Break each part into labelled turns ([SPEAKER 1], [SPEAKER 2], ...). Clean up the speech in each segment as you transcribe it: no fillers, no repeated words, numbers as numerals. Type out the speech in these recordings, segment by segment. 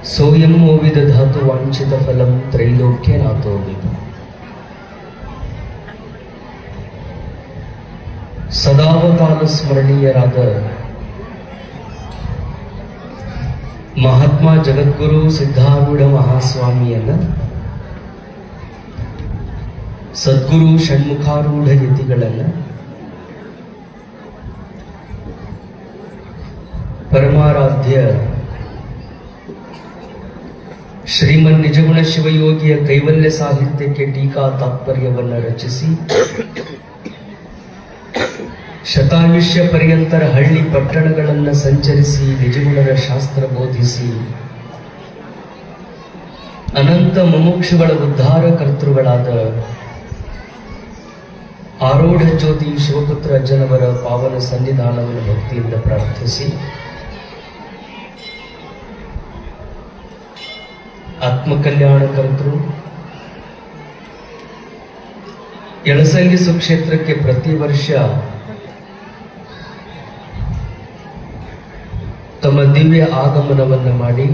[SPEAKER 1] ಸೋಯಂ ವಿದಧಾತು ವಾಂಛಿತ ಫಲಂ ತ್ರೈಲೋಕ್ಯನಾಥೋ ವಿಭು. ಸದಾವಕಾಲ ಸ್ಮರಣೀಯರಾದ ಮಹಾತ್ಮ ಜಗದ್ಗುರು ಸಿದ್ಧಾರೂಢ ಮಹಾಸ್ವಾಮಿಯನ್ನ ಸದ್ಗುರು ಷಣ್ಮುಖಾರೂಢ ಯತಿಗಳನ್ನ ಪರಮಾರಾಧ್ಯ ಶ್ರೀಮನ್ ನಿಜಗುಣ ಶಿವಯೋಗಿಯ ಕೈವಲ್ಯ ಸಾಹಿತ್ಯಕ್ಕೆ ಟೀಕಾ ತಾತ್ಪರ್ಯವನ್ನು ರಚಿಸಿ ಶತಾಯುಷ್ಯ ಪರ್ಯಂತರ ಹಳ್ಳಿ ಪಟ್ಟಣಗಳನ್ನು ಸಂಚರಿಸಿ ನಿಜಗುಣರ ಶಾಸ್ತ್ರ ಬೋಧಿಸಿ ಅನಂತ ಮುಮುಕ್ಷುಗಳ ಉದ್ಧಾರ ಕರ್ತೃಗಳಾದ ಆರೂಢ ಜ್ಯೋತಿ ಶಿವಪುತ್ರ ಅಜ್ಜನವರ ಪಾವನ ಸನ್ನಿಧಾನವನ್ನು ಭಕ್ತಿಯಿಂದ ಪ್ರಾರ್ಥಿಸಿ ಆತ್ಮಕಲ್ಯಾಣ ಕರ್ತೃ ಯಳಸಂಗಿ ಸುಕ್ಷೇತ್ರಕ್ಕೆ ಪ್ರತಿ ವರ್ಷ ತಮ್ಮ ದಿವ್ಯ ಆಗಮನವನ್ನು ಮಾಡಿ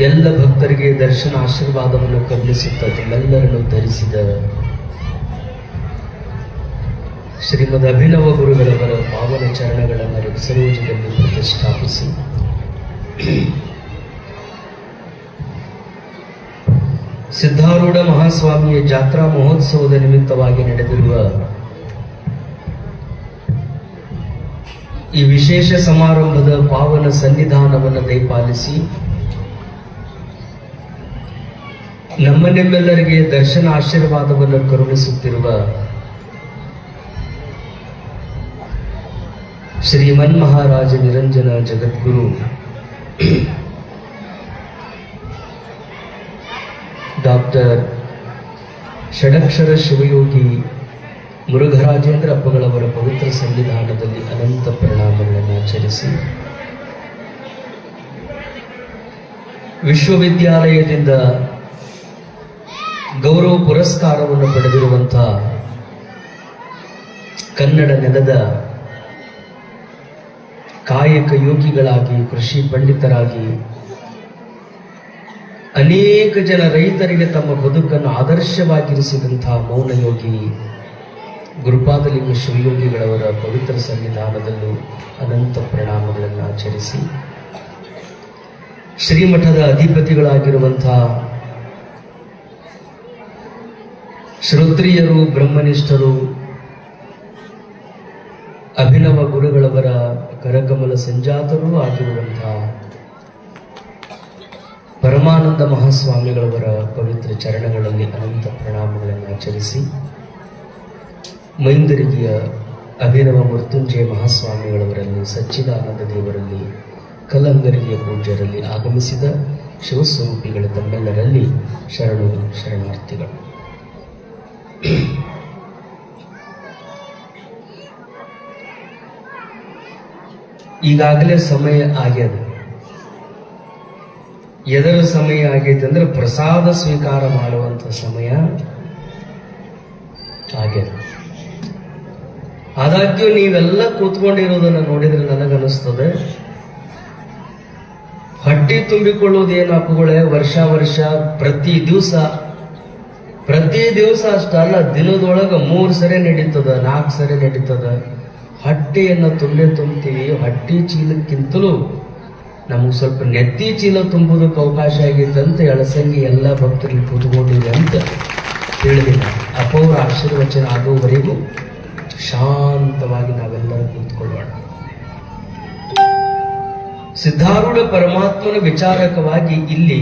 [SPEAKER 1] ಎಲ್ಲ ಭಕ್ತರಿಗೆ ದರ್ಶನ ಆಶೀರ್ವಾದವನ್ನು ಕರುಣಿಸುತ್ತಾ ತಮ್ಮೆಲ್ಲರನ್ನು ಧರಿಸಿದ ಶ್ರೀಮದ್ ಅಭಿನವ ಗುರುಗಳವರ ಪಾವನ ಚರಣಗಳನ್ನು ಸರೋಜದಲ್ಲಿ ಪ್ರತಿಷ್ಠಾಪಿಸಿ ಸಿದ್ಧಾರೂಢ ಮಹಾಸ್ವಾಮಿಯ ಜಾತ್ರಾ ಮಹೋತ್ಸವದ ನಿಮಿತ್ತವಾಗಿ ನಡೆದಿರುವ ಈ ವಿಶೇಷ ಸಮಾರಂಭದ ಪಾವನ ಸನ್ನಿಧಾನವನ್ನು ದಯಪಾಲಿಸಿ ನಮ್ಮನ್ನೆಲ್ಲರಿಗೆ ದರ್ಶನ ಆಶೀರ್ವಾದವನ್ನು ಕರುಣಿಸುತ್ತಿರುವ ಶ್ರೀಮನ್ ಮಹಾರಾಜ ನಿರಂಜನ ಜಗದ್ಗುರು ಡಾಕ್ಟರ್ ಷಡಕ್ಷರ ಶಿವಯೋಗಿ ಮುರುಘರಾಜೇಂದ್ರ ಅಪ್ಪಗಳವರ ಪವಿತ್ರ ಸನ್ನಿಧಾನದಲ್ಲಿ ಅನಂತ ಪ್ರಣಾಮಗಳನ್ನು ಆಚರಿಸಿ ವಿಶ್ವವಿದ್ಯಾಲಯದಿಂದ ಗೌರವ ಪುರಸ್ಕಾರವನ್ನು ಪಡೆದಿರುವಂತಹ ಕನ್ನಡ ನೆಲದ ಕಾಯಕ ಯೋಗಿಗಳಾಗಿ ಕೃಷಿ ಪಂಡಿತರಾಗಿ ಅನೇಕ ಜನ ರೈತರಿಗೆ ತಮ್ಮ ಬದುಕನ್ನು ಆದರ್ಶವಾಗಿರಿಸಿದಂತಹ ಮೌನಯೋಗಿ ಗುರುಪಾದಲಿಂಗ ಶಿವಯೋಗಿಗಳವರ ಪವಿತ್ರ ಸನ್ನಿಧಾನದಲ್ಲೂ ಅನಂತ ಪ್ರಣಾಮಗಳನ್ನು ಆಚರಿಸಿ ಶ್ರೀಮಠದ ಅಧಿಪತಿಗಳಾಗಿರುವಂತಹ ಶ್ರೋತ್ರಿಯರು ಬ್ರಹ್ಮನಿಷ್ಠರು ಅಭಿನವ ಗುರುಗಳವರ ಕರಕಮಲ ಸಂಜಾತರೂ ಆಗಿರುವಂತಹ ಪರಮಾನಂದ ಮಹಾಸ್ವಾಮಿಗಳವರ ಪವಿತ್ರ ಚರಣಗಳಲ್ಲಿ ಅನಂತ ಪ್ರಣಾಮಗಳನ್ನು ಆಚರಿಸಿ ಮೈಂದರಿಗೆಯ ಅಭಿನವ ಮೃತ್ಯುಂಜಯ ಮಹಾಸ್ವಾಮಿಗಳವರಲ್ಲಿ ಸಚ್ಚಿದಾನಂದ ದೇವರಲ್ಲಿ ಕಲ್ಲಂಗರಿಗೆಯ ಪೂಜ್ಯರಲ್ಲಿ ಆಗಮಿಸಿದ ಶಿವಸ್ವರೂಪಿಗಳ ತಮ್ಮೆಲ್ಲರಲ್ಲಿ ಶರಣು ಶರಣಾರ್ಥಿಗಳು. ಈಗಾಗಲೇ ಸಮಯ ಆಗ್ಯದ. ಎದರ ಸಮಯ ಆಗೈತೆ ಅಂದ್ರೆ ಪ್ರಸಾದ ಸ್ವೀಕಾರ ಮಾಡುವಂತ ಸಮಯ ಆಗ್ಯದ. ಆದಾಗ್ಯೂ ನೀವೆಲ್ಲ ಕೂತ್ಕೊಂಡಿರೋದನ್ನು ನೋಡಿದ್ರೆ ನನಗನ್ನಿಸ್ತದೆ ಹೊಟ್ಟಿ ತುಂಬಿಕೊಳ್ಳುವುದೇನು ಅಪ್ಪುಗಳೇ ವರ್ಷ ವರ್ಷ ಪ್ರತಿ ದಿವಸ ಅಷ್ಟಲ್ಲ, ದಿನದೊಳಗೆ 3 ಸರಿ ನಡೀತದ, 4 ಸರಿ ನಡೀತದ. ಹೊಟ್ಟೆಯನ್ನು ತುಂಬ್ತೀವಿ. ಹೊಟ್ಟಿ ಚೀಲಕ್ಕಿಂತಲೂ ನಮಗೆ ಸ್ವಲ್ಪ ನೆತ್ತಿ ಚೀಲ ತುಂಬುವುದಕ್ಕೆ ಅವಕಾಶ ಆಗಿತ್ತಂತ ಯಳಸಂಗಿ ಎಲ್ಲ ಭಕ್ತರಿಗೆ ಕೂತ್ಕೊಂಡಿದೆ ಅಂತ ತಿಳಿದಿಲ್ಲ. ಅಪೌರ ಆಶೀರ್ವಚನ ಆಗುವವರೆಗೂ ಶಾಂತವಾಗಿ ನಾವೆಲ್ಲರೂ ಕೂತ್ಕೊಳ್ಳೋಣ. ಸಿದ್ಧಾರೂಢ ಪರಮಾತ್ಮನ ವಿಚಾರಕವಾಗಿ ಇಲ್ಲಿ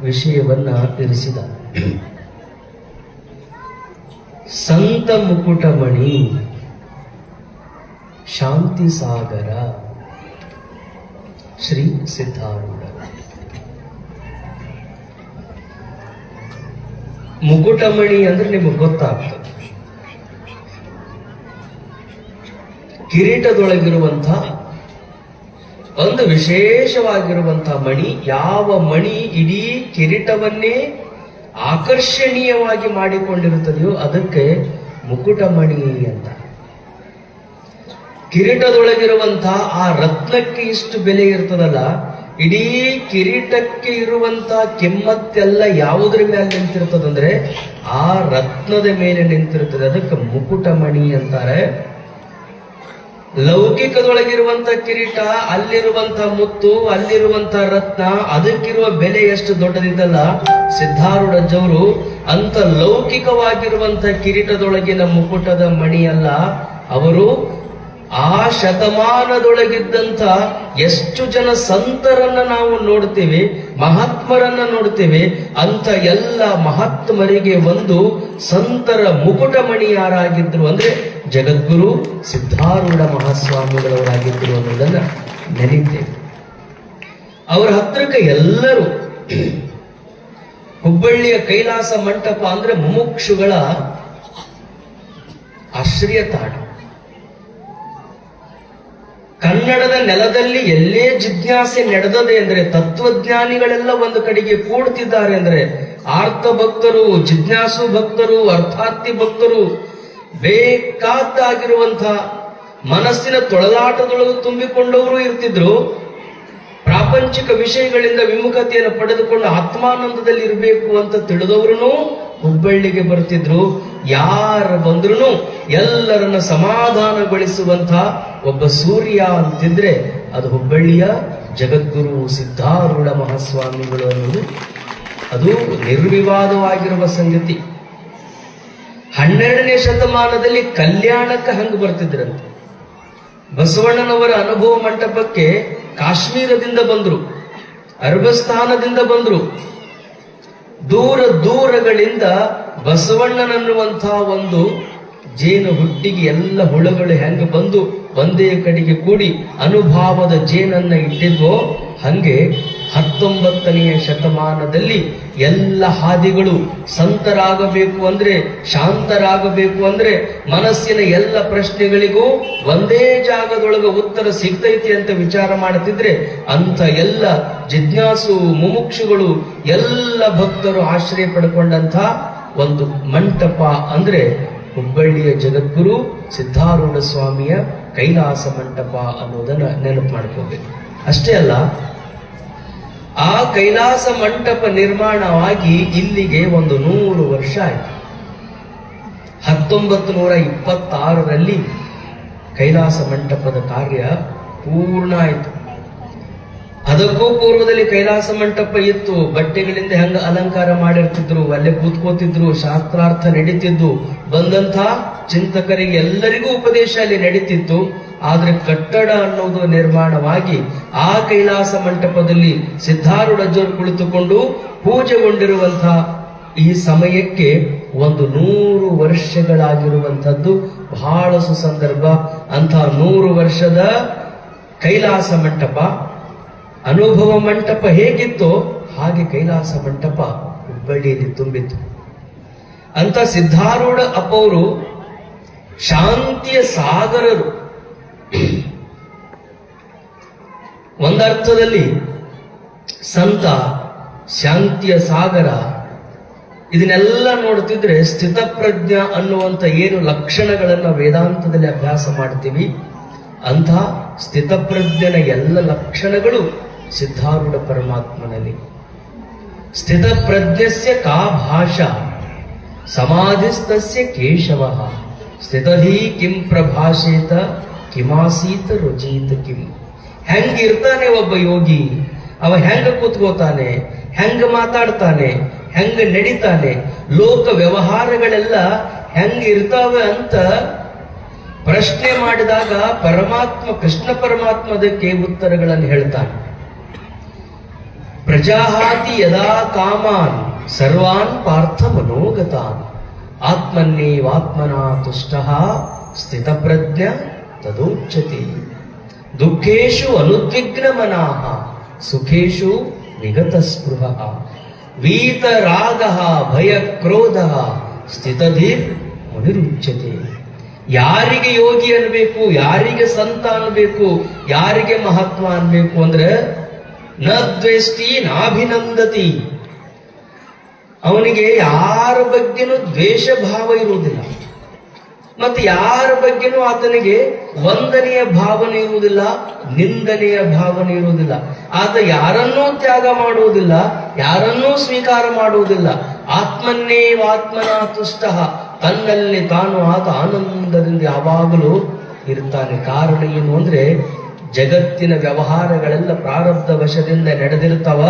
[SPEAKER 1] ವಿಷಯವನ್ನ ಇರಿಸಿದ. ಸಂತ ಮುಕುಟಮಣಿ, ಶಾಂತಿ ಸಾಗರ ಶ್ರೀ ಸಿದ್ಧಾರೂಢ. ಮುಕುಟಮಣಿ ಅಂದ್ರೆ ನಿಮಗೆ ಗೊತ್ತಾಗ್ತದೆ, ಕಿರೀಟದೊಳಗಿರುವಂತಹ ಒಂದು ವಿಶೇಷವಾಗಿರುವಂತಹ ಮಣಿ. ಯಾವ ಮಣಿ ಇಡೀ ಕಿರೀಟವನ್ನೇ ಆಕರ್ಷಣೀಯವಾಗಿ ಮಾಡಿಕೊಂಡಿರುತ್ತದೆಯೋ ಅದಕ್ಕೆ ಮುಕುಟಮಣಿ ಅಂತ. ಕಿರೀಟದೊಳಗಿರುವಂತಹ ಆ ರತ್ನಕ್ಕೆ ಇಷ್ಟು ಬೆಲೆ ಇರ್ತದಲ್ಲ, ಇಡೀ ಕಿರೀಟಕ್ಕೆ ಇರುವಂತಹ ಕೆಮ್ಮತ್ತೆಲ್ಲ ಯಾವುದ್ರ ಮೇಲೆ ನಿಂತಿರ್ತದಂದ್ರೆ ಆ ರತ್ನದ ಮೇಲೆ ನಿಂತಿರ್ತದೆ. ಅದಕ್ಕೆ ಮುಕುಟಮಣಿ ಅಂತಾರೆ. ಲೌಕಿಕದೊಳಗಿರುವಂತ ಕಿರೀಟ, ಅಲ್ಲಿರುವಂತ ಮುತ್ತು, ಅಲ್ಲಿರುವಂತ ರತ್ನ, ಅದಕ್ಕಿರುವ ಬೆಲೆ ಎಷ್ಟು ದೊಡ್ಡದಿದ್ದಲ್ಲ, ಸಿದ್ಧಾರೂಢಜ್ಜವರು ಅಂತ ಲೌಕಿಕವಾಗಿರುವಂತ ಕಿರೀಟದೊಳಗಿನ ಮುಕುಟದ ಮಣಿಯಲ್ಲ, ಅವರು ಆ ಶತಮಾನದೊಳಗಿದ್ದಂತ ಎಷ್ಟು ಜನ ಸಂತರನ್ನ ನಾವು ನೋಡ್ತೇವೆ, ಮಹಾತ್ಮರನ್ನ ನೋಡ್ತೇವೆ. ಅಂತ ಎಲ್ಲ ಮಹಾತ್ಮರಿಗೆ ಒಂದು ಸಂತರ ಮುಕುಟಮಣಿ ಯಾರಾಗಿದ್ರು ಅಂದ್ರೆ ಜಗದ್ಗುರು ಸಿದ್ಧಾರೂಢ ಮಹಾಸ್ವಾಮಿಗಳವರಾಗಿದ್ರು ಅನ್ನೋದನ್ನ ನೆನೀತೇವೆ. ಅವರ ಹತ್ರಕ್ಕೆ ಎಲ್ಲರೂ ಹುಬ್ಬಳ್ಳಿಯ ಕೈಲಾಸ ಮಂಟಪ ಅಂದ್ರೆ ಮುಮುಕ್ಷುಗಳ ಆಶ್ರಯ ತಾಣ. ಕನ್ನಡದ ನೆಲದಲ್ಲಿ ಎಲ್ಲೇ ಜಿಜ್ಞಾಸೆ ನಡೆದದೆ ಅಂದ್ರೆ, ತತ್ವಜ್ಞಾನಿಗಳೆಲ್ಲ ಒಂದು ಕಡೆಗೆ ಕೂಡ್ತಿದ್ದಾರೆ ಅಂದ್ರೆ, ಆರ್ತ ಭಕ್ತರು, ಜಿಜ್ಞಾಸು ಭಕ್ತರು, ಅರ್ಥಾರ್ಥಿ ಭಕ್ತರು, ಬೇಕಾದ್ದಾಗಿರುವಂತಹ ಮನಸ್ಸಿನ ತೊಳಲಾಟದೊಳಗೆ ತುಂಬಿಕೊಂಡವರು ಇರ್ತಿದ್ರು. ಪ್ರಾಪಂಚಿಕ ವಿಷಯಗಳಿಂದ ವಿಮುಖತೆಯನ್ನು ಪಡೆದುಕೊಂಡು ಆತ್ಮಾನಂದದಲ್ಲಿ ಇರಬೇಕು ಅಂತ ತಿಳಿದವರು ಹುಬ್ಬಳ್ಳಿಗೆ ಬರ್ತಿದ್ರು. ಯಾರು ಬಂದ್ರು ಎಲ್ಲರನ್ನ ಸಮಾಧಾನಗೊಳಿಸುವಂತ ಒಬ್ಬ ಸೂರ್ಯ ಅಂತಿದ್ರೆ ಅದು ಹುಬ್ಬಳ್ಳಿಯ ಜಗದ್ಗುರು ಸಿದ್ಧಾರೂಢ ಮಹಾಸ್ವಾಮಿಗಳು ಅನ್ನೋದು ಅದು ನಿರ್ವಿವಾದವಾಗಿರುವ ಸಂಗತಿ. 12ನೇ ಶತಮಾನದಲ್ಲಿ ಕಲ್ಯಾಣಕ್ಕೆ ಹಂಗ ಬರ್ತಿದ್ರಂತೆ. ಬಸವಣ್ಣನವರ ಅನುಭವ ಮಂಟಪಕ್ಕೆ ಕಾಶ್ಮೀರದಿಂದ ಬಂದ್ರು, ಅರಬಸ್ಥಾನದಿಂದ ಬಂದ್ರು, ದೂರ ದೂರಗಳಿಂದ ಬಸವಣ್ಣನನ್ನುವಂತಹ ಒಂದು ಜೇನು ಹುಟ್ಟಿಗೆ ಎಲ್ಲ ಹುಳಗಳು ಹೆಂಗ ಬಂದು ಒಂದೇ ಕಡೆಗೆ ಕೂಡಿ ಅನುಭಾವದ ಜೇನನ್ನ ಇಟ್ಟಿದ್ವೋ ಹಂಗೆ 19ನೆಯ ಶತಮಾನದಲ್ಲಿ ಎಲ್ಲ ಹಾದಿಗಳು ಸಂತರಾಗಬೇಕು ಅಂದ್ರೆ, ಶಾಂತರಾಗಬೇಕು ಅಂದ್ರೆ, ಮನಸ್ಸಿನ ಎಲ್ಲ ಪ್ರಶ್ನೆಗಳಿಗೂ ಒಂದೇ ಜಾಗದೊಳಗೆ ಉತ್ತರ ಸಿಗ್ತೈತಿ ಅಂತ ವಿಚಾರ ಮಾಡುತ್ತಿದ್ರೆ ಅಂತ ಎಲ್ಲ ಜಿಜ್ಞಾಸು ಮುಮುಕ್ಷುಗಳು ಎಲ್ಲ ಭಕ್ತರು ಆಶ್ರಯ ಪಡ್ಕೊಂಡಂತ ಒಂದು ಮಂಟಪ ಅಂದ್ರೆ ಹುಬ್ಬಳ್ಳಿಯ ಜಗದ್ಗುರು ಸಿದ್ಧಾರೂಢ ಸ್ವಾಮಿಯ ಕೈಲಾಸ ಮಂಟಪ ಅನ್ನೋದನ್ನ ನೆನಪು ಮಾಡ್ಕೋಬೇಕು. ಅಷ್ಟೇ ಅಲ್ಲ, ಆ ಕೈಲಾಸ ಮಂಟಪ ನಿರ್ಮಾಣವಾಗಿ ಇಲ್ಲಿಗೆ ಒಂದು 100 ವರ್ಷ ಆಯ್ತು. 1926ರಲ್ಲಿ ಕೈಲಾಸ ಮಂಟಪದ ಕಾರ್ಯ ಪೂರ್ಣ ಆಯಿತು. ಅದಕ್ಕೂ ಪೂರ್ವದಲ್ಲಿ ಕೈಲಾಸ ಮಂಟಪ ಇತ್ತು. ಬಟ್ಟೆಗಳಿಂದ ಹೆಂಗ ಅಲಂಕಾರ ಮಾಡಿರ್ತಿದ್ರು, ಅಲ್ಲೇ ಕೂತ್ಕೋತಿದ್ರು, ಶಾಸ್ತ್ರಾರ್ಥ ನಡೀತಿದ್ದು, ಬಂದಂತ ಚಿಂತಕರಿಗೆ ಎಲ್ಲರಿಗೂ ಉಪದೇಶ ಅಲ್ಲಿ ನಡೀತಿತ್ತು. ಆದ್ರೆ ಕಟ್ಟಡ ಅನ್ನೋದು ನಿರ್ಮಾಣವಾಗಿ ಆ ಕೈಲಾಸ ಮಂಟಪದಲ್ಲಿ ಸಿದ್ಧಾರೂಢಜ್ಜರು ಕುಳಿತುಕೊಂಡು ಪೂಜೆಗೊಂಡಿರುವಂತಹ ಈ ಸಮಯಕ್ಕೆ ಒಂದು 100 ವರ್ಷಗಳಾಗಿರುವಂತದ್ದು ಬಹಳ ಸುಸಂದರ್ಭ. ಅಂತಹ 100 ವರ್ಷದ ಕೈಲಾಸ ಮಂಟಪ, ಅನುಭವ ಮಂಟಪ ಹೇಗಿತ್ತೋ ಹಾಗೆ ಕೈಲಾಸ ಮಂಟಪ ಹುಬ್ಬಳ್ಳಿಯಲ್ಲಿ ತುಂಬಿತ್ತು. ಅಂತ ಸಿದ್ಧಾರೂಢ ಅಪ್ಪವರು ಶಾಂತಿಯ ಸಾಗರರು. ಒಂದರ್ಥದಲ್ಲಿ ಸಂತ, ಶಾಂತಿಯ ಸಾಗರ. ಇದನ್ನೆಲ್ಲ ನೋಡ್ತಿದ್ರೆ ಸ್ಥಿತಪ್ರಜ್ಞ ಅನ್ನುವಂಥ ಏನು ಲಕ್ಷಣಗಳನ್ನ ವೇದಾಂತದಲ್ಲಿ ಅಭ್ಯಾಸ ಮಾಡ್ತೀವಿ, ಅಂಥ ಸ್ಥಿತಪ್ರಜ್ಞನ ಎಲ್ಲ ಲಕ್ಷಣಗಳು ಸಿದ್ಧಾರೂಢ ಪರಮಾತ್ಮನಲ್ಲಿ. ಸ್ಥಿತಪ್ರಜ್ಞಸ್ಯ ಕಾ ಭಾಷಾ ಸಮಾಧಿಸ್ತಸ್ಯ ಕೇಶವ ಸ್ಥಿತಧೀ ಕಿಂ ಪ್ರಭಾಷೇತ ಕಿಮಾಸೀತ ರುಚೀತ ಕಿಂ. ಹೆಂಗಿರ್ತಾನೆ ಒಬ್ಬ ಯೋಗಿ, ಅವ ಹೆಂಗ ಕೂತ್ಕೋತಾನೆ, ಹೆಂಗ ಮಾತಾಡ್ತಾನೆ, ಹೆಂಗ ನಡೀತಾನೆ, ಲೋಕ ವ್ಯವಹಾರಗಳೆಲ್ಲ ಹೆಂಗಿರ್ತಾವೆ ಅಂತ ಪ್ರಶ್ನೆ ಮಾಡಿದಾಗ ಪರಮಾತ್ಮ, ಕೃಷ್ಣ ಪರಮಾತ್ಮ ಅದಕ್ಕೆ ಉತ್ತರಗಳನ್ನು ಹೇಳ್ತಾನೆ. ಪ್ರಜಾಹಾತಿ ಯದಾ ಕಾಮಾನ್ ಸರ್ವಾನ್ ಪಾರ್ಥ ಮನೋಗತಾನ್ ಆತ್ಮನ್ನೇವಾತ್ಮನಾ ತುಷ್ಟಃ ಸ್ಥಿತಪ್ರಜ್ಞ ತದೋಚ್ಯತೆ. ದುಃಖೇಶು ಅನುದ್ವಿಗ್ನ ಮನಾಃ ಸುಖೇಶು ವಿಗತ ಸ್ಪೃಹಃ ವೀತರಾಗಃ ಭಯ ಕ್ರೋಧಃ ಸ್ಥಿತಧೀರ್ ಮುನಿರುಚ್ಯತೆ. ಯಾರಿಗೆ ಯೋಗಿ ಅನ್ಬೇಕು, ಯಾರಿಗೆ ಸಂತ ಅನ್ಬೇಕು, ಯಾರಿಗೆ ಮಹಾತ್ಮ ಅನ್ಬೇಕು ಅಂದ್ರೆ ನ ದ್ವೇಷ್ಟಿ ನಾಭಿನಂದತಿ. ಅವನಿಗೆ ಯಾರ ಬಗ್ಗೆನೂ ದ್ವೇಷ ಭಾವ ಇರುವುದಿಲ್ಲ. ಮತ್ತೆ ಯಾರ ಬಗ್ಗೆನೂ ಆತನಿಗೆ ವಂದನೆಯ ಭಾವನೆ ಇರುವುದಿಲ್ಲ, ನಿಂದನೆಯ ಭಾವನೆ ಇರುವುದಿಲ್ಲ. ಆತ ಯಾರನ್ನೂ ತ್ಯಾಗ ಮಾಡುವುದಿಲ್ಲ, ಯಾರನ್ನೂ ಸ್ವೀಕಾರ ಮಾಡುವುದಿಲ್ಲ. ಆತ್ಮನ್ನೇವಾತ್ಮನ ತುಷ್ಟ, ತನ್ನಲ್ಲಿ ತಾನು ಆತ ಆನಂದದಿಂದ ಯಾವಾಗಲೂ ಇರ್ತಾನೆ. ಕಾರಣ ಏನು ಅಂದ್ರೆ, ಜಗತ್ತಿನ ವ್ಯವಹಾರಗಳೆಲ್ಲ ಪ್ರಾರಬ್ಧ ವಶದಿಂದ ನಡೆದಿರ್ತಾವ.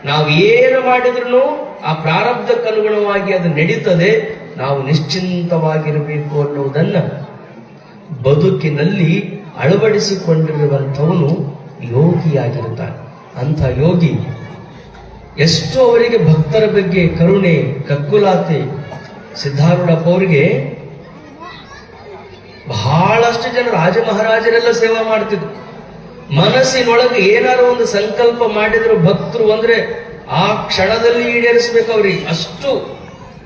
[SPEAKER 1] ನಾವು ಏನು ಮಾಡಿದ್ರು ಆ ಪ್ರಾರಬ್ಧಕ್ಕನುಗುಣವಾಗಿ ಅದು ನಡೀತದೆ. ನಾವು ನಿಶ್ಚಿಂತವಾಗಿರಬೇಕು ಅನ್ನುವುದನ್ನ ಬದುಕಿನಲ್ಲಿ ಅಳವಡಿಸಿಕೊಂಡಿರುವಂಥವನು ಯೋಗಿಯಾಗಿರ್ತಾನೆ. ಅಂಥ ಯೋಗಿ ಎಷ್ಟು ಅವರಿಗೆ ಭಕ್ತರ ಬಗ್ಗೆ ಕರುಣೆ, ಕಕ್ಕುಲಾತೆ. ಸಿದ್ಧಾರೂಢಪ್ಪ ಅವರಿಗೆ ಬಹಳಷ್ಟು ಜನ ರಾಜ ಮಹಾರಾಜರೆಲ್ಲ ಸೇವಾ ಮಾಡ್ತಿದ್ರು. ಮನಸ್ಸಿನೊಳಗೆ ಏನಾರು ಒಂದು ಸಂಕಲ್ಪ ಮಾಡಿದ್ರು ಭಕ್ತರು ಅಂದ್ರೆ ಆ ಕ್ಷಣದಲ್ಲಿ ಈಡೇರಿಸ್ಬೇಕು ಅವ್ರಿಗೆ ಅಷ್ಟು.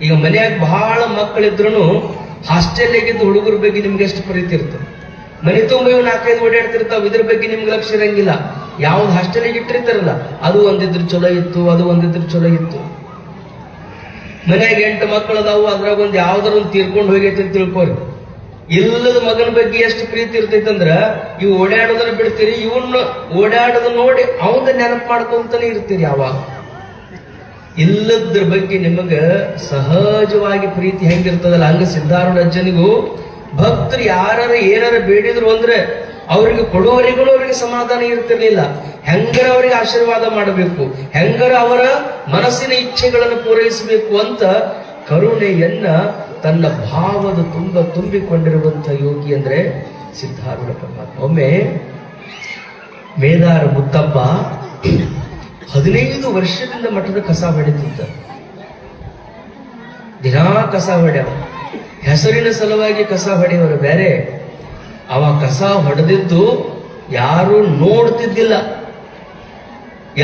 [SPEAKER 1] ಈಗ ಮನೆಯಾಗ ಬಹಳ ಮಕ್ಕಳಿದ್ರು ಹಾಸ್ಟೆಲ್ಗಿದ್ದು ಹುಡುಗರ ಬಗ್ಗೆ ನಿಮ್ಗೆ ಎಷ್ಟು ಪ್ರೀತಿ ಇರ್ತದೆ. ಮನೆ ತುಂಬ ಇವ್ 4-5 ಓಡಾಡ್ತಿರ್ತಾವ, ಇದ್ರ ಬಗ್ಗೆ ನಿಮ್ಗೆ ಲಕ್ಷ್ಯ ಇರಂಗಿಲ್ಲ. ಯಾವ್ದು ಹಾಸ್ಟೆಲ್ಗೆ ಇಟ್ಟಿರ್ತಾರಲ್ಲ ಅದು ಒಂದಿದ್ರು ಚಲೋ ಇತ್ತು, ಅದು ಒಂದಿದ್ರು ಚಲೋ ಇತ್ತು. ಮನ್ಯಾಗ 8 ಮಕ್ಕಳು ಅದಾವು, ಅದ್ರಾಗ ಒಂದು ಯಾವ್ದಾರ ಒಂದು ತೀರ್ಕೊಂಡು ಹೋಗೈತಿ ಅಂತ ತಿಳ್ಕೊರಿ. ಇಲ್ಲದ ಮಗನ ಬಗ್ಗೆ ಎಷ್ಟು ಪ್ರೀತಿ ಇರ್ತೈತಂದ್ರ ಇವು ಓಡಾಡೋದನ್ನ ಬಿಡ್ತೀರಿ, ಇವನ್ನ ಓಡಾಡೋದ್ ನೋಡಿ ಅವಂದ ನೆನಪು ಮಾಡ್ಕೊಂತಾನೆ ಇರ್ತೀರಿ. ಯಾವಾಗ ಇಲ್ಲದ್ರ ಬಗ್ಗೆ ನಿಮಗ ಸಹಜವಾಗಿ ಪ್ರೀತಿ ಹೆಂಗಿರ್ತದಲ್ಲ, ಹಂಗ ಸಿದ್ಧಾರೂಢ ಅಜ್ಜನಿಗೂ ಭಕ್ತರು ಯಾರು ಏನಾರ ಬೇಡಿದ್ರು ಅಂದ್ರೆ ಅವ್ರಿಗೆ ಕೊಡುವವರೆಗೂ ಅವರಿಗೆ ಸಮಾಧಾನ ಇರ್ತಿರ್ಲಿಲ್ಲ. ಹೆಂಗರ ಅವರಿಗೆ ಆಶೀರ್ವಾದ ಮಾಡಬೇಕು, ಹೆಂಗರ ಅವರ ಮನಸ್ಸಿನ ಇಚ್ಛೆಗಳನ್ನು ಪೂರೈಸಬೇಕು ಅಂತ ಕರುಣೆಯನ್ನ ತನ್ನ ಭಾವದ ತುಂಬಿಕೊಂಡಿರುವಂತ ಯೋಗಿ ಅಂದ್ರೆ ಸಿದ್ಧಾರೂಢ ಪರಮಾತ್ಮ. ಒಮ್ಮೆ ಮೇದಾರ ಮುತ್ತಪ್ಪ 15 ವರ್ಷದಿಂದ ಮಠದ ಕಸ ಹೊಡೆದಿದ್ದ. ದಿನಾ ಕಸ ಹೊಡೆವ, ಹೆಸರಿನ ಸಲುವಾಗಿ ಕಸ ಹೊಡೆಯವರು ಬೇರೆ. ಅವ ಕಸ ಹೊಡೆದಿದ್ದು ಯಾರು ನೋಡ್ತಿದ್ದಿಲ್ಲ.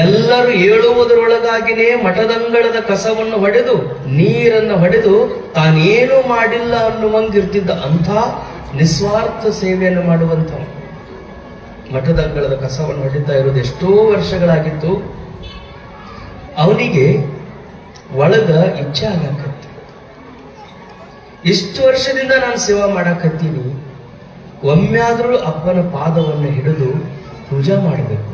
[SPEAKER 1] ಎಲ್ಲರೂ ಏಳುವುದರೊಳಗಾಗಿನೇ ಮಠದಂಗಳದ ಕಸವನ್ನು ಹೊಡೆದು ನೀರನ್ನು ಹೊಡೆದು ತಾನೇನು ಮಾಡಿಲ್ಲ ಅನ್ನುವಂಗಿರ್ತಿದ್ದ. ಅಂಥ ನಿಸ್ವಾರ್ಥ ಸೇವೆಯನ್ನು ಮಾಡುವಂತ ಮಠದಂಗಳದ ಕಸವನ್ನು ಹೊಡಿತಾ ಇರೋದು ಎಷ್ಟೋ ವರ್ಷಗಳಾಗಿತ್ತು. ಅವನಿಗೆ ಒಳಗ ಇಚ್ಛೆ ಆಗಕತ್ತಿ, ಇಷ್ಟು ವರ್ಷದಿಂದ ನಾನು ಸೇವಾ ಮಾಡಕತ್ತೀನಿ, ಒಮ್ಮೆಯಾದ್ರೂ ಅಪ್ಪನ ಪಾದವನ್ನು ಹಿಡಿದು ಪೂಜಾ ಮಾಡಬೇಕು,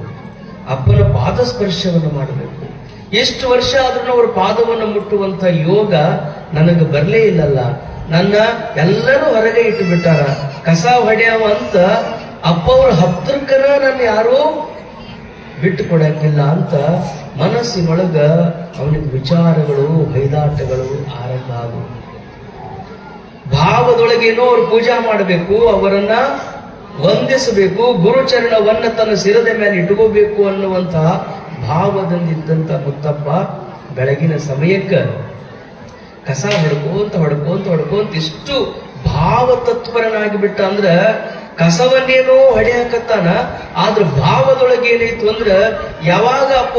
[SPEAKER 1] ಅಪ್ಪನ ಪಾದ ಸ್ಪರ್ಶವನ್ನು ಮಾಡಬೇಕು. ಎಷ್ಟು ವರ್ಷ ಆದ್ರೂ ಅವರ ಪಾದವನ್ನು ಮುಟ್ಟುವಂತ ಯೋಗ ನನಗೆ ಬರಲೇ ಇಲ್ಲಲ್ಲ. ನನ್ನ ಎಲ್ಲರೂ ಹೊರಗೆ ಇಟ್ಟು ಬಿಟ್ಟಾರ, ಕಸ ಹೊಡೆಯವ ಅಂತ ಅಪ್ಪ ಅವ್ರ ಹತ್ತಿರಕ್ಕನ ನನ್ನ ಯಾರೂ ಬಿಟ್ಟು ಕೊಡಂಗಿಲ್ಲ ಅಂತ ಮನಸ್ಸಿನೊಳಗ ಅವನಿಗೆ ವಿಚಾರಗಳು, ಹೊಯ್ದಾಟಗಳು ಆರಂಭ ಆಗುವ. ಭಾವದೊಳಗೇನೋ ಅವ್ರು ಪೂಜಾ ಮಾಡಬೇಕು, ಅವರನ್ನ ವಂದಿಸಬೇಕು, ಗುರುಚರಣವನ್ನ ತನ್ನ ಶಿರದ ಮೇಲೆ ಇಟ್ಕೋಬೇಕು ಅನ್ನುವಂತಹ ಭಾವದಿಂದಿದ್ದಂತ ಮುತ್ತಪ್ಪ ಬೆಳಗಿನ ಸಮಯಕ್ಕ ಕಸ ಹೊಡ್ಕೊಂತ ಇಷ್ಟು ಭಾವ ತತ್ಪರನಾಗಿ ಬಿಟ್ಟ ಅಂದ್ರ ಕಸವನ್ನೇನೋ ಹೊಡೆಯಕತ್ತಾನ. ಆದ್ರ ಭಾವದೊಳಗೆ ಏನಾಯ್ತು ಅಂದ್ರ ಯಾವಾಗ ಅಪ್ಪ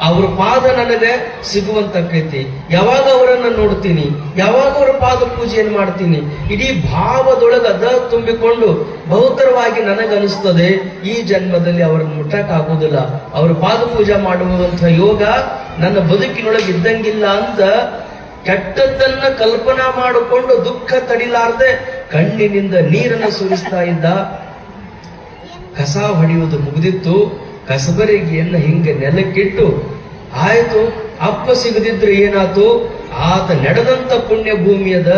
[SPEAKER 1] ಅವ್ರ ಪಾದ ನನಗೆ ಸಿಗುವಂತಕ್ಕೈತಿ, ಯಾವಾಗ ಅವರನ್ನ ನೋಡ್ತೀನಿ, ಯಾವಾಗ ಅವರ ಪಾದ ಪೂಜೆಯನ್ನು ಮಾಡ್ತೀನಿ, ಇಡೀ ಭಾವದೊಳಗೆ ಅದ ತುಂಬಿಕೊಂಡು ಬಹುತರವಾಗಿ ನನಗನಿಸ್ತದೆ ಈ ಜನ್ಮದಲ್ಲಿ ಅವರನ್ನು ಮುಟ್ಟಕ್ಕಾಗುವುದಿಲ್ಲ, ಅವರ ಪಾದ ಪೂಜೆ ಮಾಡುವಂತ ಯೋಗ ನನ್ನ ಬದುಕಿನೊಳಗೆ ಇದ್ದಂಗಿಲ್ಲ ಅಂತ ಕೆಟ್ಟದ್ದನ್ನ ಕಲ್ಪನಾ ಮಾಡಿಕೊಂಡು ದುಃಖ ತಡಿಲಾರ್ದೆ ಕಣ್ಣಿನಿಂದ ನೀರನ್ನು ಸುರಿಸ್ತಾ ಇದ್ದ. ಕಸ ಹೊಡೆಯುವುದು ಮುಗಿದಿತ್ತು. ಕಸಬರಿಗೆಯನ್ನ ಹಿಂಗೆ ನೆಲಕ್ಕಿಟ್ಟು ಆಯ್ತು, ಅಪ್ಪ ಸಿಗದಿದ್ರೆ ಏನಾತು, ಆತ ನಡೆದಂತ ಪುಣ್ಯ ಭೂಮಿ ಅದ,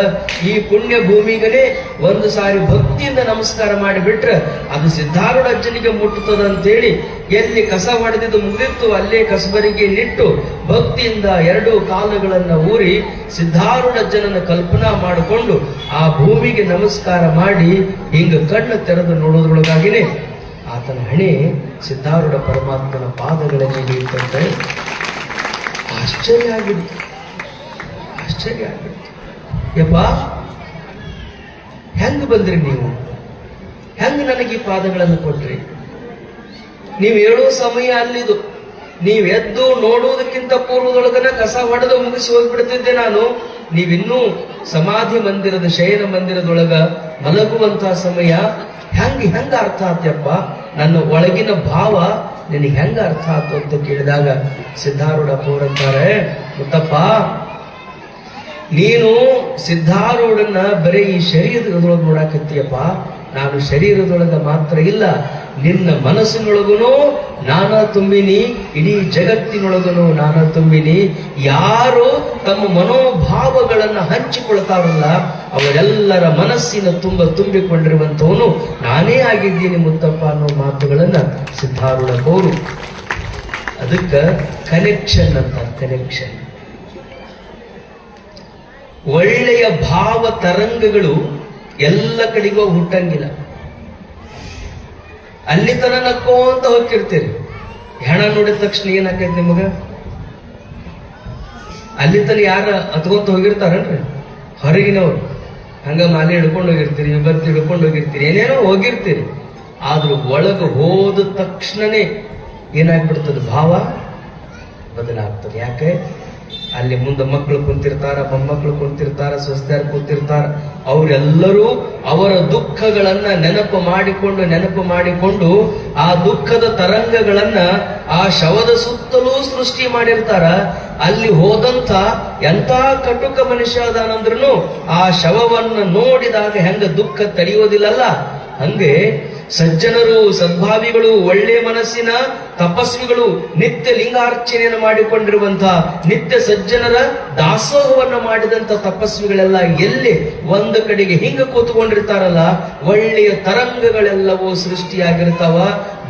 [SPEAKER 1] ಈ ಪುಣ್ಯ ಭೂಮಿಗನೇ ಒಂದು ಸಾರಿ ಭಕ್ತಿಯಿಂದ ನಮಸ್ಕಾರ ಮಾಡಿಬಿಟ್ರೆ ಅದು ಸಿದ್ಧಾರೂಢ ಅಜ್ಜನಿಗೆ ಮುಟ್ಟುತ್ತದೆ ಅಂತೇಳಿ ಎಲ್ಲಿ ಕಸ ಹೊಡೆದಿದ್ದು ಮುಗಿದಿತ್ತು ಅಲ್ಲೇ ಕಸಬರಿಗೆ ನಿಟ್ಟು ಭಕ್ತಿಯಿಂದ 2 ಕಾಲುಗಳನ್ನ ಊರಿ ಸಿದ್ಧಾರೂಢ ಅಜ್ಜನನ್ನ ಕಲ್ಪನಾ ಮಾಡಿಕೊಂಡು ಆ ಭೂಮಿಗೆ ನಮಸ್ಕಾರ ಮಾಡಿ ಹಿಂಗ ಕಣ್ಣು ತೆರೆದು ನೋಡೋದ್ರೊಳಗಾಗಿನೇ ಆತನ ಹಣೆ ಸಿದ್ಧಾರೂಢ ಪರಮಾತ್ಮನ ಪಾದಗಳ ಮೇಲೆ ಇತ್ತಂತೆ. ಆಶ್ಚರ್ಯ ಆಗಿಬಿಡ್ತು. ಯಪ್ಪ, ಹೆಂಗ್ ಬಂದ್ರಿ ನೀವು? ಹೆಂಗ್ ನನಗೆ ಈ ಪಾದಗಳನ್ನು ಕೊಟ್ರಿ? ನೀವು ಹೇಳೋ ಸಮಯ ಅಲ್ಲಿದು. ನೀವ್ ಎದ್ದು ನೋಡುವುದಕ್ಕಿಂತ ಪೂರ್ವದೊಳಗನ ಕಸ ಹೊಡೆದು ಮುಗಿಸಿ ಹೋಗ್ಬಿಡ್ತಿದ್ದೆ ನಾನು. ನೀವಿನ್ನೂ ಸಮಾಧಿ ಮಂದಿರದ ಶಯನ ಮಂದಿರದೊಳಗ ಮಲಗುವಂತಹ ಸಮಯ. ಹೆಂಗ ಅರ್ಥ ಆತ್ಯಪ್ಪ? ನನ್ನ ಒಳಗಿನ ಭಾವ ನಿನಗೆ ಹೆಂಗ ಅರ್ಥ ಆಯ್ತು ಅಂತ ಕೇಳಿದಾಗ ಸಿದ್ಧಾರೂಢ ಪೌರಂತಾರೆ, ಮುತ್ತಪ್ಪ ನೀನು ಸಿದ್ಧಾರೂಢನ್ನ ಬರೀ ಈ ಶರೀರದೊಳಗೆ ನೋಡಾಕತ್ತೀಯಪ್ಪ, ನಾನು ಶರೀರದೊಳಗ ಮಾತ್ರ ಇಲ್ಲ, ನಿನ್ನ ಮನಸ್ಸಿನೊಳಗುನು ನಾನ ತುಂಬಿನಿ, ಇಡೀ ಜಗತ್ತಿನೊಳಗನು ನಾನ ತುಂಬಿನಿ. ಯಾರು ತಮ್ಮ ಮನೋಭಾವಗಳನ್ನ ಹಂಚಿಕೊಳ್ತಾರಲ್ಲ ಅವರೆಲ್ಲರ ಮನಸ್ಸಿನ ತುಂಬಿಕೊಂಡಿರುವಂತವನು ನಾನೇ ಆಗಿದ್ದೀನಿ ಮುತ್ತಪ್ಪ ಅನ್ನೋ ಮಾತುಗಳನ್ನ ಸಿದ್ಧಾರೂಢ ಅವರು. ಅದಕ್ಕ ಕನೆಕ್ಷನ್ ಅಂತ, ಕನೆಕ್ಷನ್. ಒಳ್ಳೆಯ ಭಾವ ತರಂಗಗಳು ಎಲ್ಲ ಕಡೆಗೂ ಹುಟ್ಟಂಗಿಲ್ಲ. ಅಲ್ಲಿ ತನ ನಕ್ಕೋಂತ ಹೋಗಿರ್ತೀರಿ, ಹೆಣ ನೋಡಿದ ತಕ್ಷಣ ಏನಾಕೈತಿ ನಿಮಗ? ಅಲ್ಲಿ ತನ ಯಾರ ಹತ್ಕೊಂತ ಹೋಗಿರ್ತಾರನ್ರಿ ಹೊರಗಿನವ್ರು, ಹಂಗ ಮಾಲೆ ಹಿಡ್ಕೊಂಡು ಹೋಗಿರ್ತೀರಿ, ವಿಭರ್ತಿ ಹಿಡ್ಕೊಂಡು ಹೋಗಿರ್ತೀರಿ, ಏನೇನೋ ಹೋಗಿರ್ತೀರಿ. ಆದ್ರೂ ಒಳಗ ಹೋದ ತಕ್ಷಣನೇ ಏನಾಗ್ಬಿಡ್ತದೆ? ಭಾವ ಬದಲಾಗ್ತದೆ. ಯಾಕೆ? ಅಲ್ಲಿ ಮುಂದೆ ಮಕ್ಕಳು ಕುಂತಿರ್ತಾರ, ಮೊಮ್ಮಕ್ಕಳು ಕುಂತಿರ್ತಾರ, ಸ್ವಸ್ಥರು ಕುಂತಿರ್ತಾರ. ಅವರೆಲ್ಲರೂ ಅವರ ದುಃಖಗಳನ್ನ ನೆನಪು ಮಾಡಿಕೊಂಡು ಆ ದುಃಖದ ತರಂಗಗಳನ್ನ ಆ ಶವದ ಸುತ್ತಲೂ ಸೃಷ್ಟಿ ಮಾಡಿರ್ತಾರ. ಅಲ್ಲಿ ಹೋದಂತ ಎಂತ ಕಟುಕ ಮನುಷ್ಯ ಅದಾನಂದ್ರೂ ಆ ಶವವನ್ನು ನೋಡಿದಾಗ ಹೆಂಗ ದುಃಖ ತಡೆಯೋದಿಲ್ಲಲ್ಲ, ಹಂಗೆ ಸಜ್ಜನರು, ಸದ್ಭಾವಿಗಳು, ಒಳ್ಳೆ ಮನಸ್ಸಿನ ತಪಸ್ವಿಗಳು, ನಿತ್ಯ ಲಿಂಗಾರ್ಚನೆಯನ್ನು ಮಾಡಿಕೊಂಡಿರುವಂತಹ ನಿತ್ಯ ಸಜ್ಜನರ ದಾಸೋಹವನ್ನು ಮಾಡಿದಂತ ತಪಸ್ವಿಗಳೆಲ್ಲ ಎಲ್ಲಿ ಒಂದು ಕಡೆಗೆ ಹಿಂಗ ಕೂತ್ಕೊಂಡಿರ್ತಾರಲ್ಲ, ಒಳ್ಳೆಯ ತರಂಗಗಳೆಲ್ಲವೂ ಸೃಷ್ಟಿಯಾಗಿರ್ತಾವ.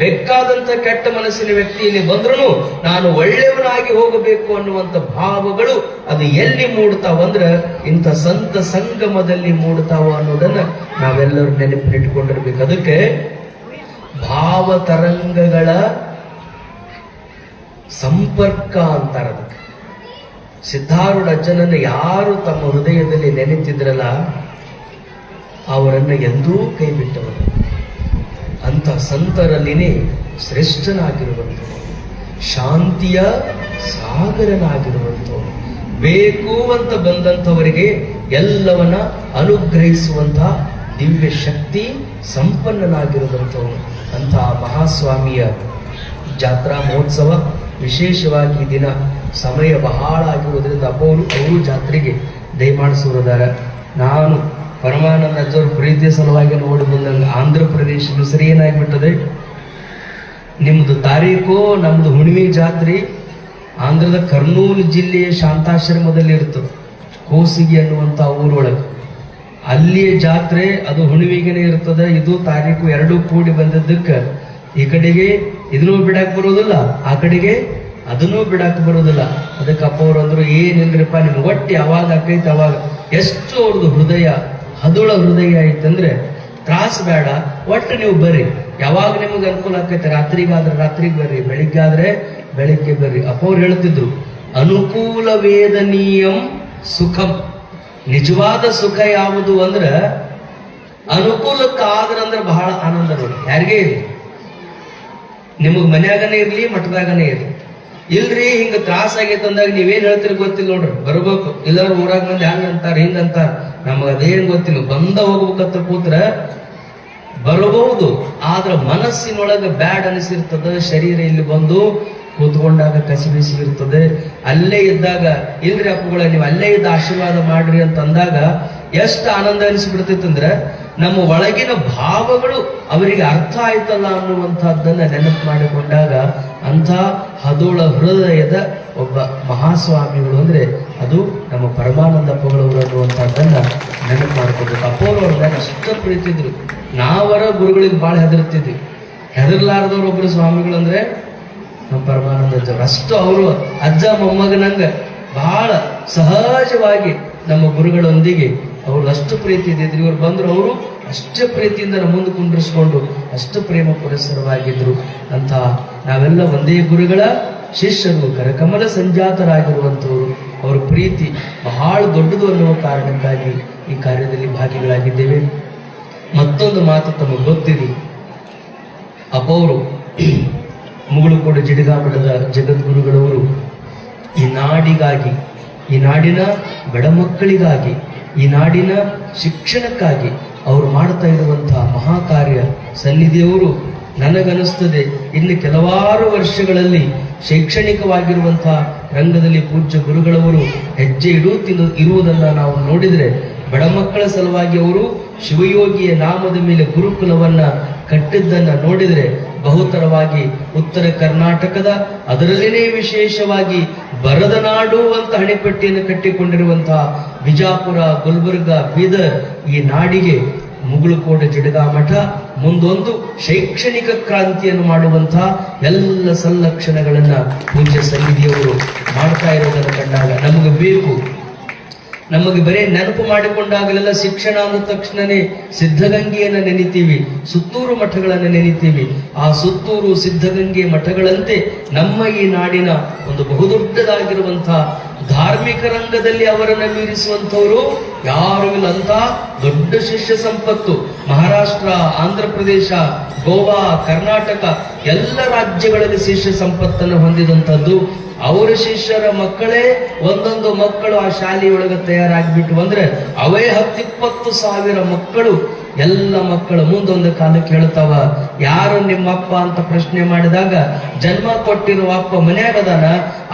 [SPEAKER 1] ಬೇಕಾದಂತ ಕೆಟ್ಟ ಮನಸ್ಸಿನ ವ್ಯಕ್ತಿ ಇಲ್ಲಿ ಬಂದ್ರು ನಾನು ಒಳ್ಳೆಯವನಾಗಿ ಹೋಗಬೇಕು ಅನ್ನುವಂತ ಭಾವಗಳು ಅದು ಎಲ್ಲಿ ಮೂಡ್ತಾವಂದ್ರ ಇಂಥ ಸಂತ ಸಂಗಮದಲ್ಲಿ ಮೂಡ್ತಾವ ಅನ್ನೋದನ್ನ ನಾವೆಲ್ಲರೂ ನೆನಪಿನಿಟ್ಟುಕೊಂಡಿರ್ಬೇಕು. ಅದಕ್ಕೆ ಭಾವ ತರಂಗಗಳ ಸಂಪರ್ಕ ಅಂತಾರ. ಅದಕ್ಕೆ ಸಿದ್ಧಾರೂಢ ಅಜ್ಜನನ್ನು ಯಾರು ತಮ್ಮ ಹೃದಯದಲ್ಲಿ ನೆನೆತಿದ್ರಲ್ಲ ಅವರನ್ನ ಎಂದೂ ಕೈ ಬಿಟ್ಟವರು. ಅಂತ ಸಂತರಲ್ಲಿನೇ ಶ್ರೇಷ್ಠನಾಗಿರುವಂಥವು, ಶಾಂತಿಯ ಸಾಗರನಾಗಿರುವಂಥವು, ಬೇಕು ಅಂತ ಬಂದಂಥವರಿಗೆ ಎಲ್ಲವನ್ನ ಅನುಗ್ರಹಿಸುವಂತ ದಿವ್ಯ ಶಕ್ತಿ ಸಂಪನ್ನನಾಗಿರುವಂಥವು. ಅಂತಹ ಮಹಾಸ್ವಾಮಿಯ ಜಾತ್ರಾ ಮಹೋತ್ಸವ ವಿಶೇಷವಾಗಿ ದಿನ ಸಮಯ ಬಹಳ ಆಗಿರುವುದರಿಂದ ಅವರು ಜಾತ್ರೆಗೆ ದಯಮಾಡಿಸುವುದಾರ. ನಾನು ಪರಮಾನಂದ ಅಜ್ಜವ್ರ ಪ್ರೀತಿಯ ಸಲುವಾಗಿ ನೋಡಿ ಬಂದಂಗ ಆಂಧ್ರ ಪ್ರದೇಶ ಹೆಸರು ಏನಾಗ್ಬಿಟ್ಟದೆ, ನಿಮ್ದು ತಾರೀಕು ನಮ್ದು ಹುಣ್ಣಿಮೆ ಜಾತ್ರೆ ಆಂಧ್ರದ ಕರ್ನೂಲು ಜಿಲ್ಲೆಯ ಶಾಂತಾಶ್ರಮದಲ್ಲಿ ಇರ್ತದೆ, ಕೋಸಿಗೆ ಅನ್ನುವಂತ ಊರೊಳಗೆ. ಅಲ್ಲಿಯ ಜಾತ್ರೆ ಅದು ಹುಣ್ಣಿಮೆಗೆನೆ ಇರ್ತದೆ. ಇದು ತಾರೀಕು ಎರಡೂ ಕೂಡಿ ಬಂದದ್ದಕ್ಕೆ ಈ ಕಡೆಗೆ ಇದನ್ನೂ ಬಿಡಾಕ್ ಬರೋದಿಲ್ಲ, ಆ ಕಡೆಗೆ ಅದನ್ನೂ ಬಿಡಾಕ್ ಬರೋದಿಲ್ಲ. ಅದಕ್ಕೆ ಅಪ್ಪ ಅವ್ರು ಅಂದ್ರು, ಏನಿಲ್ರಿಪ್ಪ ನಿಮ್ಗೆ ಒಟ್ಟು ಯಾವಾಗ ಆಕೈತೆ ಅವಾಗ. ಎಷ್ಟು ಅವ್ರದ್ದು ಹೃದಯ ಹದುಳ ಹೃದಯ ಐತಂದ್ರೆ ತ್ರಾಸ ಬೇಡ, ಒಟ್ಟು ನೀವು ಬರ್ರಿ, ಯಾವಾಗ ನಿಮಗೆ ಅನುಕೂಲ ಆಕೈತೆ, ರಾತ್ರಿಗಾದ್ರೆ ರಾತ್ರಿಗೆ ಬರ್ರಿ, ಬೆಳಿಗ್ಗೆ ಆದ್ರೆ ಬೆಳಿಗ್ಗೆ ಬರ್ರಿ. ಅಪ್ಪ ಅವ್ರು ಹೇಳ್ತಿದ್ರು, ಅನುಕೂಲ ವೇದನೀಯಂ ಸುಖಂ. ನಿಜವಾದ ಸುಖ ಯಾವುದು ಅಂದ್ರೆ ಅನುಕೂಲಕ್ಕಾದ್ರಂದ್ರೆ ಬಹಳ ಆನಂದ. ನೋಡಿ, ಯಾರಿಗೇ ಇರ್ಲಿ, ನಿಮಗ್ ಮನ್ಯಾಗನೇ ಇರ್ಲಿ, ಮಠದಾಗನೇ ಇರ್ಲಿ, ಇಲ್ರಿ ಹಿಂಗ ತ್ರಾಸ ಆಗೈತೆ ಅಂದಾಗ ನೀವೇನ್ ಹೇಳ್ತೀರಿ ಗೊತ್ತಿಲ್ಲ ನೋಡ್ರಿ, ಬರ್ಬೇಕು. ಇಲ್ಲಾರ ಊರಾಗ ಮಂದಿ ಹಂಗ ಅಂತಾರ ಹಿಂಗ ಅಂತಾರ, ನಮಗ ಅದೇನ್ ಗೊತ್ತಿಲ್ಲ. ಬಂದ ಹೋಗ್ಬೇಕಂತ ಕೂತ್ರ ಬರಬಹುದು, ಆದ್ರ ಮನಸ್ಸಿನೊಳಗ ಬ್ಯಾಡ್ ಅನಿಸಿರ್ತದ. ಶರೀರ ಇಲ್ಲಿ ಬಂದು ಕೂತ್ಕೊಂಡಾಗ ಕಸಿಬಿಸಿ ಇರ್ತದೆ. ಅಲ್ಲೇ ಇದ್ದಾಗ ಇಲ್ರಿ ಅಪ್ಪುಗಳ ನೀವು ಅಲ್ಲೇ ಇದ್ದ ಆಶೀರ್ವಾದ ಮಾಡ್ರಿ ಅಂತ ಅಂದಾಗ ಎಷ್ಟು ಆನಂದ ಅನಿಸ್ಬಿಡ್ತೈತಂದ್ರೆ ನಮ್ಮ ಒಳಗಿನ ಭಾವಗಳು ಅವರಿಗೆ ಅರ್ಥ ಆಯ್ತಲ್ಲ ಅನ್ನುವಂಥದ್ದನ್ನ ನೆನಪು ಮಾಡಿಕೊಂಡಾಗ ಅಂಥ ಹದೋಳ ಹೃದಯದ ಒಬ್ಬ ಮಹಾಸ್ವಾಮಿಗಳು ಅಂದ್ರೆ ಅದು ನಮ್ಮ ಪರಮಾನಂದ ಅಪ್ಪಗಳವರು ಅನ್ನುವಂಥದ್ದನ್ನ ನೆನಪು ಮಾಡ್ಕೊಬೇಕು. ಅಪ್ಪವ್ರವ್ರ ಅಷ್ಟ ಪ್ರೀತಿ ಇದ್ರು. ನಾವರ ಗುರುಗಳಿಗೆ ಬಹಳ ಹೆದರ್ತಿದ್ವಿ. ಹೆದರ್ಲಾರ್ದವ್ರು ಒಬ್ರು ಸ್ವಾಮಿಗಳು ಅಂದ್ರೆ ನಮ್ಮ ಪರಮಾನಂದ ಅಜ್ಜವ್ರು. ಅಷ್ಟು ಅವರು ಅಜ್ಜ ಮೊಮ್ಮಗನಂಗ ಬಹಳ ಸಹಜವಾಗಿ ನಮ್ಮ ಗುರುಗಳೊಂದಿಗೆ ಅವ್ರು ಅಷ್ಟು ಪ್ರೀತಿ ಇದ್ದಿದ್ರು. ಇವ್ರು ಬಂದ್ರು, ಅವರು ಅಷ್ಟೇ ಪ್ರೀತಿಯಿಂದ ನಮ್ಮ ಮುಂದೆ ಕುಂಡ್ರಿಸ್ಕೊಂಡು ಅಷ್ಟು ಪ್ರೇಮ ಪುರಸ್ಸರವಾಗಿದ್ರು. ಅಂತ ನಾವೆಲ್ಲ ಒಂದೇ ಗುರುಗಳ ಶಿಷ್ಯರು, ಕರಕಮಲ ಸಂಜಾತರಾಗಿರುವಂಥವ್ರು. ಅವರ ಪ್ರೀತಿ ಬಹಳ ದೊಡ್ಡದು ಅನ್ನುವ ಕಾರಣಕ್ಕಾಗಿ ಈ ಕಾರ್ಯದಲ್ಲಿ ಭಾಗಿಗಳಾಗಿದ್ದೇವೆ. ಮತ್ತೊಂದು ಮಾತು ತಮಗೆ ಗೊತ್ತಿದೆ, ಅಪ್ಪವರು ಮುಗುಳುಕೋಡು ಜಿಡಿಗಾಮಠದ ಜಗದ್ಗುರುಗಳವರು ಈ ನಾಡಿಗಾಗಿ, ಈ ನಾಡಿನ ಬಡ ಮಕ್ಕಳಿಗಾಗಿ, ಈ ನಾಡಿನ ಶಿಕ್ಷಣಕ್ಕಾಗಿ ಅವರು ಮಾಡ್ತಾ ಇರುವಂತಹ ಮಹಾಕಾರ್ಯ ಸನ್ನಿಧಿಯವರು ನನಗನಿಸ್ತದೆ ಇನ್ನು ಕೆಲವಾರು ವರ್ಷಗಳಲ್ಲಿ ಶೈಕ್ಷಣಿಕವಾಗಿರುವಂತಹ ರಂಗದಲ್ಲಿ ಪೂಜ್ಯ ಗುರುಗಳವರು ಹೆಜ್ಜೆ ಇರುವುದನ್ನ ನಾವು ನೋಡಿದರೆ, ಬಡ ಮಕ್ಕಳ ಸಲುವಾಗಿ ಅವರು ಶಿವಯೋಗಿಯ ನಾಮದ ಮೇಲೆ ಗುರುಕುಲವನ್ನ ಕಟ್ಟಿದ್ದನ್ನ ನೋಡಿದರೆ, ಬಹುತರವಾಗಿ ಉತ್ತರ ಕರ್ನಾಟಕದ ಅದರಲ್ಲಿನೇ ವಿಶೇಷವಾಗಿ ಬರದ ನಾಡು ಅಂತ ಹಣೆಪಟ್ಟಿಯನ್ನು ಕಟ್ಟಿಕೊಂಡಿರುವಂತಹ ಬಿಜಾಪುರ, ಗುಲ್ಬರ್ಗ, ಬೀದರ್ ಈ ನಾಡಿಗೆ ಮುಗುಳುಕೋಟೆ ಜಿಡಗಾ ಮಠ ಮುಂದೊಂದು ಶೈಕ್ಷಣಿಕ ಕ್ರಾಂತಿಯನ್ನು ಮಾಡುವಂತಹ ಎಲ್ಲ ಸಲ್ಲಕ್ಷಣಗಳನ್ನ ಪೂಜ್ಯ ಸನ್ನಿಧಿಯವರು ಮಾಡ್ತಾ ಇರೋದನ್ನು ಕಂಡಾಗ ನಮಗೆ ಬೇಕು. ನಮಗೆ ಬರೇ ನೆನಪು ಮಾಡಿಕೊಂಡಾಗಲೆಲ್ಲ ಶಿಕ್ಷಣ ಅಂದ ತಕ್ಷಣನೇ ಸಿದ್ಧಗಂಗೆಯನ್ನು ನೆನಿತೀವಿ, ಸುತ್ತೂರು ಮಠಗಳನ್ನು ನೆನಿತೀವಿ. ಆ ಸುತ್ತೂರು ಸಿದ್ಧಗಂಗೆ ಮಠಗಳಂತೆ ನಮ್ಮ ಈ ನಾಡಿನ ಒಂದು ಬಹುದೊಡ್ಡದಾಗಿರುವಂತಹ ಧಾರ್ಮಿಕ ರಂಗದಲ್ಲಿ ಅವರನ್ನು ಮೀರಿಸುವಂಥವರು ಯಾರು ಇಲ್ಲ ಅಂತ ದೊಡ್ಡ ಶಿಷ್ಯ ಸಂಪತ್ತು. ಮಹಾರಾಷ್ಟ್ರ, ಆಂಧ್ರ ಪ್ರದೇಶ, ಗೋವಾ, ಕರ್ನಾಟಕ ಎಲ್ಲ ರಾಜ್ಯಗಳಲ್ಲಿ ಶಿಷ್ಯ ಸಂಪತ್ತನ್ನು ಹೊಂದಿದಂಥದ್ದು. ಅವರ ಶಿಷ್ಯರ ಮಕ್ಕಳೇ ಒಂದೊಂದು ಮಕ್ಕಳು ಆ ಶಾಲೆಯೊಳಗೆ ತಯಾರಾಗ್ಬಿಟ್ಟು ಅಂದ್ರೆ ಅವೇ 10-20 ಸಾವಿರ ಮಕ್ಕಳು. ಎಲ್ಲ ಮಕ್ಕಳು ಮುಂದೊಂದು ಕಾಲಕ್ಕೆ ಹೇಳ್ತಾವ, ಯಾರು ನಿಮ್ಮಪ್ಪ ಅಂತ ಪ್ರಶ್ನೆ ಮಾಡಿದಾಗ ಜನ್ಮ ಕೊಟ್ಟಿರುವ ಅಪ್ಪ ಮನ್ಯಾಗದಾನ,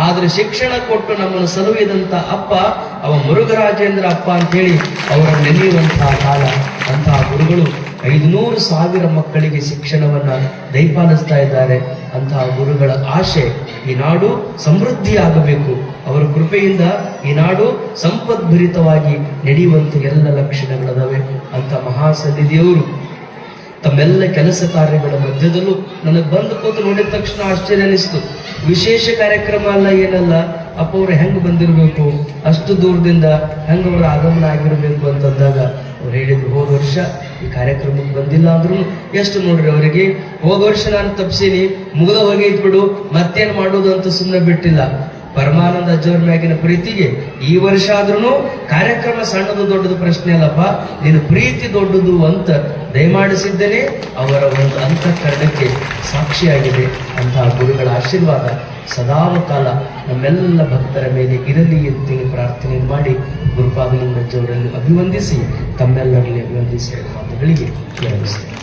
[SPEAKER 1] ಆದ್ರೆ ಶಿಕ್ಷಣ ಕೊಟ್ಟು ನಮ್ಮನ್ನು ಸಲುಹಿದಂತ ಅಪ್ಪ ಅವ ಮುರುಘರಾಜೇಂದ್ರ ಅಪ್ಪ ಅಂತ ಹೇಳಿ ಅವರ ನೆನೆಯುವಂತಹ ಕಾಲ. ಅಂತಹ ಗುರುಗಳು 500,000 ಮಕ್ಕಳಿಗೆ ಶಿಕ್ಷಣವನ್ನ ದಯಪಾಲಿಸ್ತಾ ಇದ್ದಾರೆ. ಅಂತಹ ಗುರುಗಳ ಆಶೆ ಈ ನಾಡು ಸಮೃದ್ಧಿಯಾಗಬೇಕು. ಅವರ ಕೃಪೆಯಿಂದ ಈ ನಾಡು ಸಂಪದ್ಭರಿತವಾಗಿ ನಡೆಯುವಂತೆ ಎಲ್ಲ ಲಕ್ಷಣಗಳದಾವೆ. ಅಂತ ಮಹಾಸನ್ನಿಧಿಯವರು ತಮ್ಮೆಲ್ಲ ಕೆಲಸ ಕಾರ್ಯಗಳ ಮಧ್ಯದಲ್ಲೂ ನನಗೆ ಬಂದು ಕೂತು ನೋಡಿದ ತಕ್ಷಣ ಆಶ್ಚರ್ಯ ಅನಿಸ್ತು. ವಿಶೇಷ ಕಾರ್ಯಕ್ರಮ ಅಲ್ಲ, ಏನಲ್ಲ, ಅಪ್ಪ ಅವ್ರು ಹೆಂಗ್ ಬಂದಿರಬೇಕು, ಅಷ್ಟು ದೂರದಿಂದ ಹೆಂಗ ಅವ್ರ ಆಗಮನ ಆಗಿರಬೇಕು ಅಂತಂದಾಗ ಅವ್ರು ಹೇಳಿದ್ರು, ಹೋದ ವರ್ಷ ಈ ಕಾರ್ಯಕ್ರಮಕ್ಕೆ ಬಂದಿಲ್ಲ ಅಂದ್ರೂ ಎಷ್ಟು ನೋಡ್ರಿ ಅವರಿಗೆ, ಹೋದ ವರ್ಷ ನಾನು ತಪ್ಸೀನಿ, ಮುಗಿದ ಹೋಗಿ ಇದ್ಬಿಡು, ಮತ್ತೇನ್ ಮಾಡೋದು ಅಂತ ಸುಮ್ಮನೆ ಬಿಟ್ಟಿಲ್ಲ. ಪರಮಾನಂದ ಅಜ್ಜವ್ರ ಮ್ಯಾಗಿನ ಪ್ರೀತಿಗೆ ಈ ವರ್ಷ ಆದ್ರೂ ಕಾರ್ಯಕ್ರಮ ಸಣ್ಣದು ದೊಡ್ಡದು ಪ್ರಶ್ನೆ ಅಲ್ಲಪ್ಪ, ನಿನ್ನ ಪ್ರೀತಿ ದೊಡ್ಡದು ಅಂತ ದಯಮಾಡಿಸಿದ್ದೇನೆ. ಅವರ ಒಂದು ಅಂತಃಕರಣಕ್ಕೆ ಸಾಕ್ಷಿಯಾಗಿದೆ. ಅಂತಹ ಗುರುಗಳ ಆಶೀರ್ವಾದ ಸದಾಕಾಲ ನಮ್ಮೆಲ್ಲ ಭಕ್ತರ ಮೇಲೆ ಇರಲಿ ಅಂತೇಳಿ ಪ್ರಾರ್ಥನೆ ಮಾಡಿ ಗುರುಪಾದಲಿಂಗಜ್ಜವರಲ್ಲಿ ಅಭಿವಂದಿಸಿ ತಮ್ಮೆಲ್ಲರಲ್ಲಿ ಅಭಿವಂದಿಸಿ ಮಾತುಗಳಿಗೆ ವಿರಮಿಸ್ತೇನೆ.